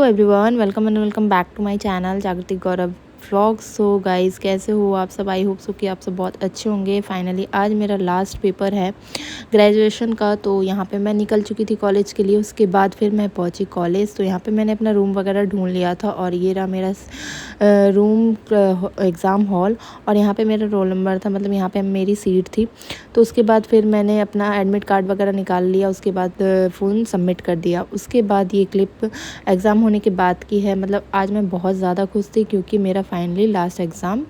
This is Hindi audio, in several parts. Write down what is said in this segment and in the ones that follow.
Hello everyone, welcome and welcome back to my channel Jagriti Gaurav vlogs. So guys, कैसे हो आप सब? आई होप सो कि आप सब बहुत अच्छे होंगे। फाइनली आज मेरा लास्ट पेपर है ग्रेजुएशन का, तो यहाँ पे मैं निकल चुकी थी कॉलेज के लिए। उसके बाद फिर मैं पहुँची कॉलेज, तो यहाँ पे मैंने अपना रूम वगैरह ढूंढ लिया था और ये रहा मेरा रूम, एग्ज़ाम हॉल। और यहाँ पे मेरा रोल नंबर था, मतलब यहाँ पे मेरी सीट थी। तो उसके बाद फिर मैंने अपना एडमिट कार्ड वगैरह निकाल लिया। उसके बाद फ़ोन सबमिट कर दिया। उसके बाद ये क्लिप एग्ज़ाम होने के बाद की है। मतलब आज मैं बहुत ज़्यादा खुश थी क्योंकि मेरा फाइनली लास्ट एग्ज़ाम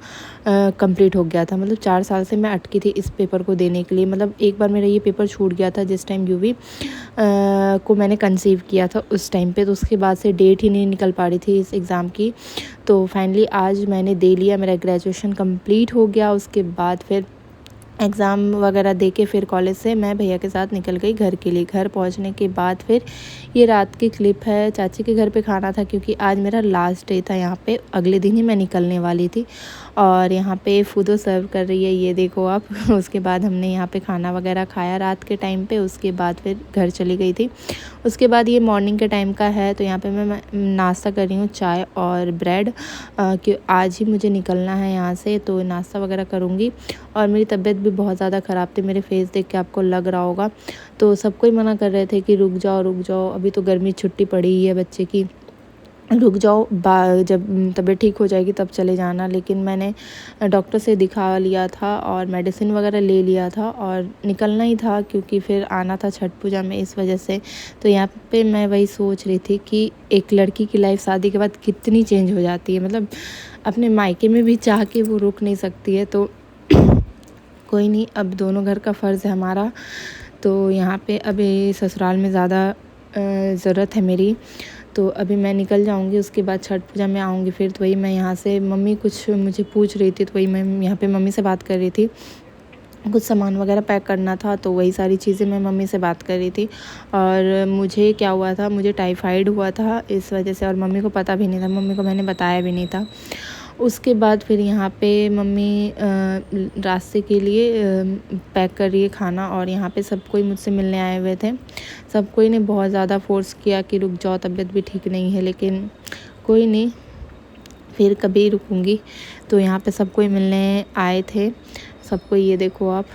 कंप्लीट हो गया था। मतलब 4 साल से मैं अटकी थी इस पेपर को देने के लिए। मतलब एक बार मेरा ये पेपर छूट गया था जिस टाइम यूवी को मैंने कंसीव किया था उस टाइम पे। तो उसके बाद से डेट ही नहीं निकल पा रही थी इस एग्ज़ाम की। तो फाइनली आज मैंने दे लिया, मेरा ग्रेजुएशन कंप्लीट हो गया। उसके बाद फिर एग्ज़ाम वगैरह दे के फिर कॉलेज से मैं भैया के साथ निकल गई घर के लिए। घर पहुंचने के बाद फिर ये रात की क्लिप है। चाची के घर पे खाना था क्योंकि आज मेरा लास्ट डे था यहाँ पे। अगले दिन ही मैं निकलने वाली थी और यहाँ पे फूदो सर्व कर रही है, ये देखो आप। उसके बाद हमने यहाँ पे खाना वगैरह खाया रात के टाइम पे। उसके बाद फिर घर चली गई थी। उसके बाद ये मॉर्निंग के टाइम का है, तो यहाँ पे मैं नाश्ता कर रही हूँ, चाय और ब्रेड, कि आज ही मुझे निकलना है यहाँ से, तो नाश्ता वगैरह करूँगी। और मेरी तबीयत भी बहुत ज़्यादा ख़राब थी, मेरे फेस देख के आपको लग रहा होगा। तो सबको ही मना कर रहे थे कि रुक जाओ, अभी तो गर्मी छुट्टी पड़ी ही है बच्चे की, रुक जाओ, जब तबीयत ठीक हो जाएगी तब चले जाना। लेकिन मैंने डॉक्टर से दिखा लिया था और मेडिसिन वगैरह ले लिया था और निकलना ही था क्योंकि फिर आना था छठ पूजा में, इस वजह से। तो यहाँ पे मैं वही सोच रही थी कि एक लड़की की लाइफ शादी के बाद कितनी चेंज हो जाती है। मतलब अपने मायके में भी चाह के वो रुक नहीं सकती है। तो कोई नहीं, अब दोनों घर का फ़र्ज़ है हमारा। तो यहाँ पे अभी ससुराल में ज़्यादा ज़रूरत है मेरी, तो अभी मैं निकल जाऊँगी। उसके बाद छठ पूजा में आऊँगी फिर। तो वही मैं यहाँ से, मम्मी कुछ मुझे पूछ रही थी, तो वही मैं यहाँ पे मम्मी से बात कर रही थी। कुछ सामान वगैरह पैक करना था, तो वही सारी चीज़ें मैं मम्मी से बात कर रही थी। और मुझे क्या हुआ था, मुझे टाइफाइड हुआ था इस वजह से, और मम्मी को पता भी नहीं था, मम्मी को मैंने बताया भी नहीं था। उसके बाद फिर यहाँ पे मम्मी रास्ते के लिए पैक कर रही है खाना, और यहाँ पे सब कोई मुझसे मिलने आए हुए थे। सब कोई ने बहुत ज़्यादा फोर्स किया कि रुक जाओ, तबीयत भी ठीक नहीं है, लेकिन कोई नहीं, फिर कभी रुकूंगी। तो यहाँ पे सब कोई मिलने आए थे, सबको, ये देखो आप।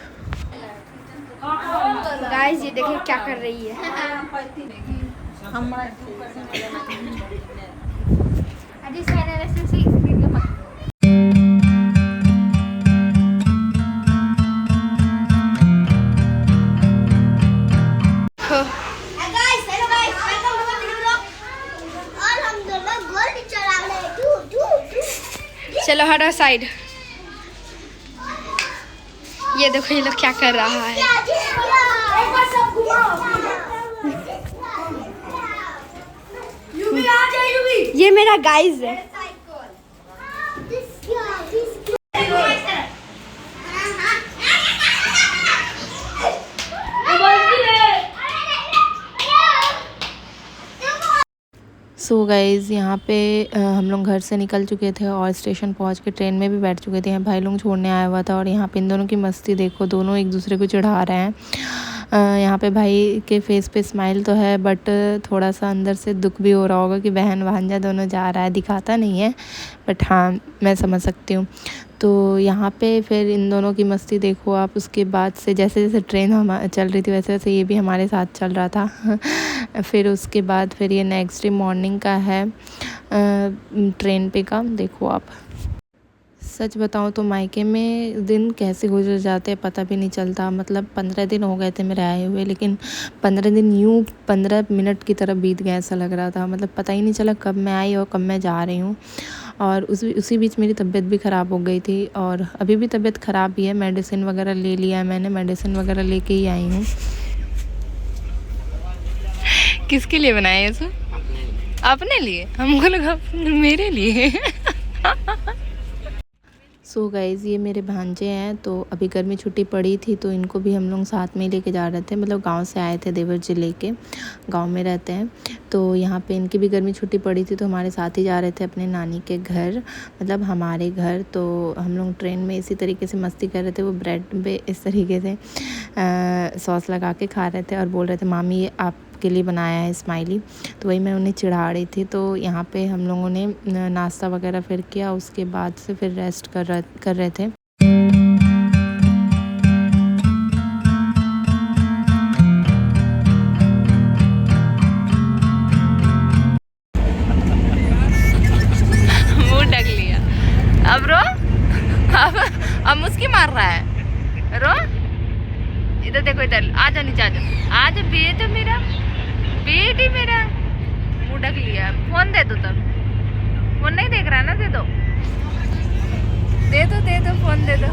गाइस ये देखिए क्या कर रही है। चलो हटो साइड। ये देखो ये लोग क्या कर रहा है। ये मेरा गाइस है। सो गाइज़, यहाँ पे हम लोग घर से निकल चुके थे और स्टेशन पहुँच के ट्रेन में भी बैठ चुके थे। भाई लोग छोड़ने आया हुआ था और यहाँ पे इन दोनों की मस्ती देखो, दोनों एक दूसरे को चिढ़ा रहे हैं। यहाँ पे भाई के फेस पे स्माइल तो है, बट थोड़ा सा अंदर से दुख भी हो रहा होगा कि बहन भांजा दोनों जा रहा है। दिखाता नहीं है, बट हाँ मैं समझ सकती हूँ। तो यहाँ पे फिर इन दोनों की मस्ती देखो आप। उसके बाद से जैसे जैसे ट्रेन हम चल रही थी वैसे वैसे ये भी हमारे साथ चल रहा था। फिर उसके बाद फिर ये नेक्स्ट डे मॉर्निंग का है ट्रेन पे का, देखो आप। सच बताऊँ तो मायके में दिन कैसे गुजर जाते हैं पता भी नहीं चलता। मतलब 15 दिन हो गए थे मेरे आए हुए, लेकिन 15 दिन यूँ 15 मिनट की तरह बीत गए ऐसा लग रहा था। मतलब पता ही नहीं चला कब मैं आई और कब मैं जा रही हूँ। और उसी बीच मेरी तबीयत भी ख़राब हो गई थी, और अभी भी तबीयत ख़राब ही है। मेडिसिन वगैरह ले लिया है मैंने, मेडिसिन वगैरह लेके ही आई हूँ। किसके लिए बनाए ये सब? अपने लिए? हमको लगा मेरे लिए। सो गाइज़, ये मेरे भांजे हैं। तो अभी गर्मी छुट्टी पड़ी थी तो इनको भी हम लोग साथ में ही लेके जा रहे थे। मतलब गांव से आए थे, देवर जिले के गांव में रहते हैं। तो यहाँ पे इनकी भी गर्मी छुट्टी पड़ी थी तो हमारे साथ ही जा रहे थे अपने नानी के घर, मतलब हमारे घर। तो हम लोग ट्रेन में इसी तरीके से मस्ती कर रहे थे। वो ब्रेड पे इस तरीके से सॉस लगा के खा रहे थे और बोल रहे थे मामी ये आप के लिए बनाया है स्माइली, तो वही मैं उन्हें चिढ़ा रही थी। तो यहाँ पे हम लोगों ने नाश्ता वगैरह फिर किया, उसके बाद से फिर रेस्ट कर रहे थे। मुँह ढक लिया, अब रो, अब मुस्की मार रहा है, रो। इधर देखो, इधर आ जाओ, नीचे आ जाओ, आ जाओ बेटा मेरा, बेटी मेरा। मुँह ढक लिया, फोन दे दो, तब फोन नहीं देख रहा ना, दे दो, दे दो फोन दे दो।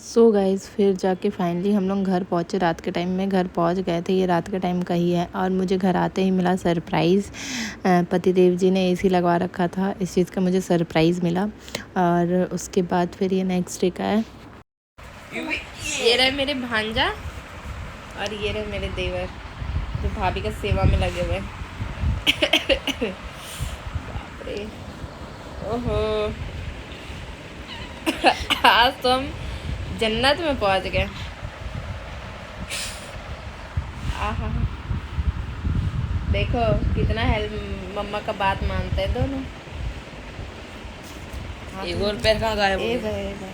सो गाइज़ फिर जाके फाइनली हम लोग घर पहुँचे, रात के टाइम में घर पहुँच गए थे। ये रात के टाइम का ही है और मुझे घर आते ही मिला सरप्राइज़। पतिदेव जी ने एसी लगवा रखा था, इस चीज़ का मुझे सरप्राइज़ मिला। और उसके बाद फिर ये नेक्स्ट डे का है। ये रहे मेरे भांजा और ये रहे मेरे देवर, जो भाभी का सेवा में लगे हुए। बाप रे, ओहो, आज तो हम जन्नत में पहुंच गए। आहा, देखो कितना हेल्प, मम्मा का बात मानते हैं दोनों। एक और पैर कहाँ गायब हो गया?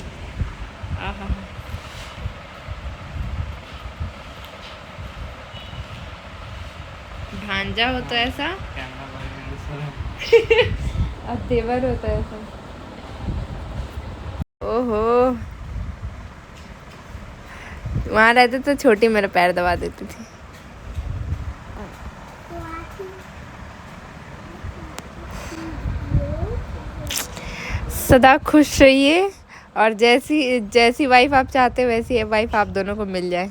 आहा, भांजा हो तो ऐसा और देवर होता है ऐसा। ओहो, वहाँ रहते तो छोटी मेरा पैर दबा देती थी। सदा खुश रहिए और जैसी वाइफ आप चाहते हो वैसी वाइफ आप दोनों को मिल जाए।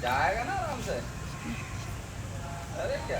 जाएगा ना आराम से। अरे क्या